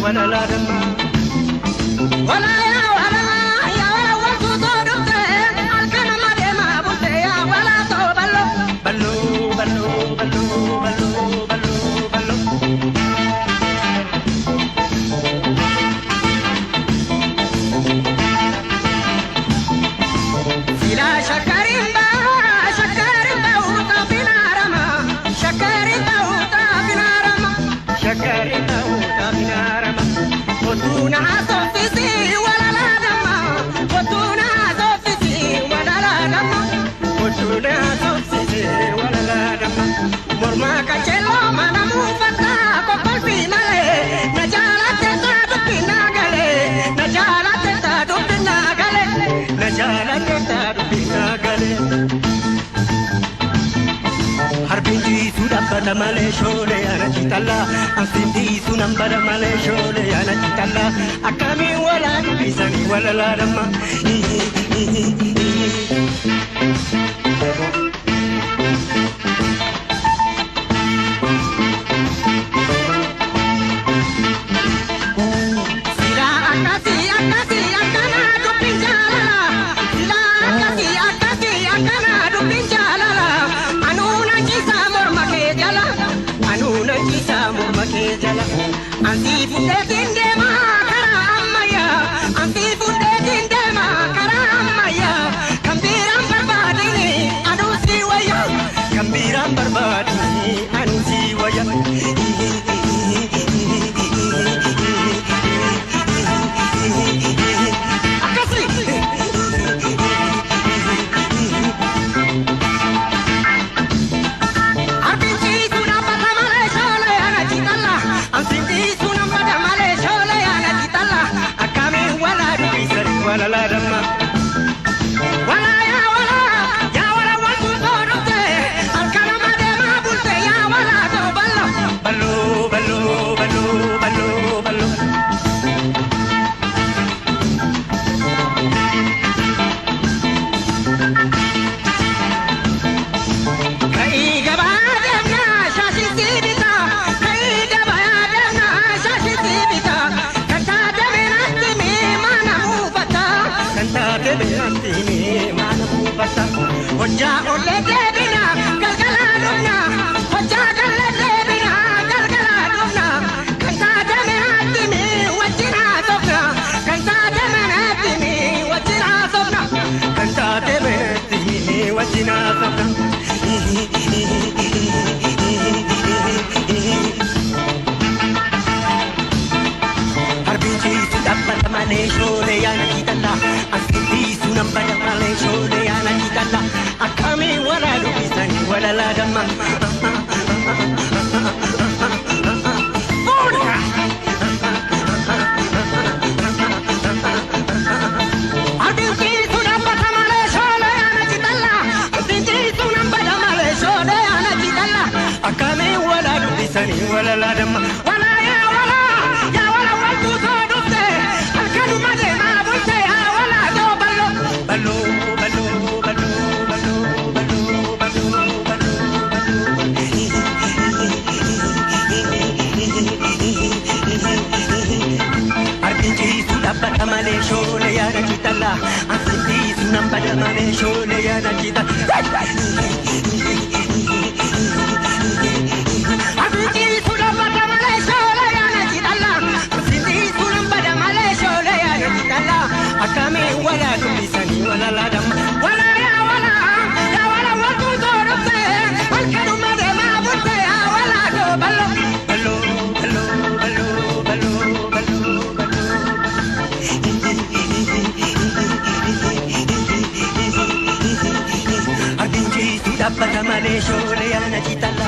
wala la dama. Wala ya wala watu to dute alkana madema bunte ya wala to ballo ballo ballo ballo ballo ballo ballo. Sila shakarimba shakarimba uta binarama shakarimba uta binarama shakarimba uta binarama. Kotuna sofisi wala la dama kotuna sofisi wala la dama kotuna sofisi wala la dama. Morma kachelo mana mufata kopalfi male najala teta dupina gale najala teta dupina gale najala teta dupina gale. Harbinji sudabada male shole ana chitalla asindi sunambada male shole ana chitalla akami wala bisani wala la dama. Sila akasi akasi akana dupinjala sila akasi akasi akana dupinjala anuna kisa morma ke jala anuna kisa morma ke jala. Anti fude tinde ma kara amaya anti fude tinde ma kara amaya kambiram barbadini adu siwaya kambiram barbadini anu siwaya. Akasri Arbinji sunambada male shole ana chitalla asindi sunambada male shole ana chitalla akami wala bisari wala la dama. Wala ya wala watu torute alkana madema bunte ya wala to ballo ballo ballo ballo ballo ballo. Kai gabadena shashi sibita kai gabadena shashi sibita kanta demenati me mana mufata kanta demenati me mana mufata. Hojja olle debina galgala dubna hojja galle debina galgala dubna kanta demenati me wajina sofna kanta demenati me wajina sofna kanta demenati me wajina sofna. Harbinji sudabada male shole ana chitalla asindi sunambada male shole ana chitalla akami wala bisani wala la dama. Harbinji sudabada male shole ana chitalla asindi sunambada male shole ana chitalla akami wala bisani wala la dama. Wala ya wala watu to dute alkanu madema bunte ya wala to ballo ballo ballo ballo ballo ballo ballo ballo. Arbinji sudabada male shole ana chitalla asindi sunambada male shole ana chitalla. Arbinji sudabada male shole ana chitalla asindi sunambada male shole ana chitalla akami wala bisani wala la dama. Wala ya wala watu torute alkanu madema bunte ya wala to ballo ballo ballo ballo ballo ballo ballo. Arbinji sudabada male shole ana chitalla